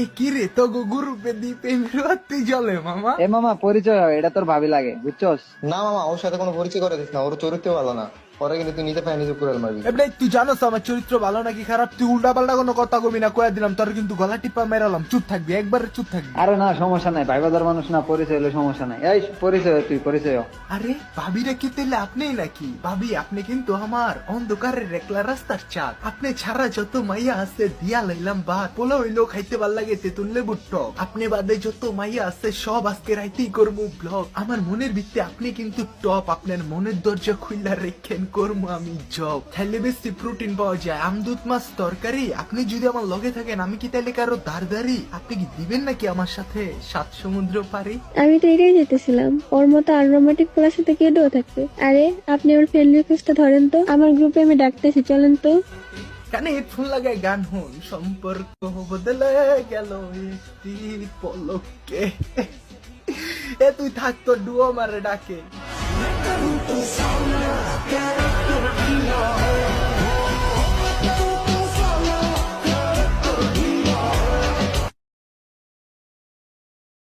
এ কি রে তো গ্রুপে দ্বীপে মেরুয়াতে চলে মামা। এ মামা পরিচয় হয়, এটা তোর ভাবি লাগে বুঝছস। না মামা, ওর সাথে কোনো পরিচয় করে দিস না, ওর চরিত্র ভালো না। পরে কিন্তু তুই নিজে পায়ে নিজে কুড়াল মারবি। এমনি তুই জানোস আমার চরিত্র ভালো নাকি খারাপ? তুই উল্টা পাল্টা কোনো কথা কবি না, কয়ে দিলাম তোর কিন্তু গলা টিপা মেরালাম। চুপ থাকবি, একবার চুপ থাকবি। আরে না সমস্যা নাই, ভাই বাদার মানুষ না, পরিচয় হলে সমস্যা নাই। এই পরিচয় হ, তুই পরিচয় হ। আরে ভাবিরা কি তেলে আপনিই নাকি? ভাবি আপনি কিন্তু আমার অন্ধকারের একলা রাস্তার চাঁদ। আপনি ছাড়া যত মাইয়া আছে দিয়া লাইলাম বাদ। পোলা হইলো খাইতে ভাল লাগে তেতুল লেবুর টক। আপনি বাদে যত মাইয়া আছে সব আজকে রাইতেই করবো ব্লগ। আমার মনের ভিত্তি আপনি কিন্তু টপ। আপনার মনের দরজা খুইলা রেখেন, করবো আমি জব। খাইলে বেশি প্রোটিন পাওয়া যায়, আমদুধ মাছ তরকারি। আপনি যদি আমার লগে থাকেন আমি কি তাইলে কারো দারদারি? আপনি কি দিবেন নাকি আমার সাথে 7 সমুদ্র পারি? আমি তো এটাই যেতেছিলাম, ওর মতো আনরোমান্টিক পোলার সাথে কেডেও থাকবে। আরে আপনি ওর ফ্রেন্ড রিকোয়েস্টটা ধরেন তো, আমার গ্রুপে আমি ডাকতেছি, চলেন তো। কানে হেডফোন লাগায় গান হন, সম্পর্ক বদলে গেল একটি পলকে। এ তুই থাক, তোর ডুয়ো মারে ডাকে।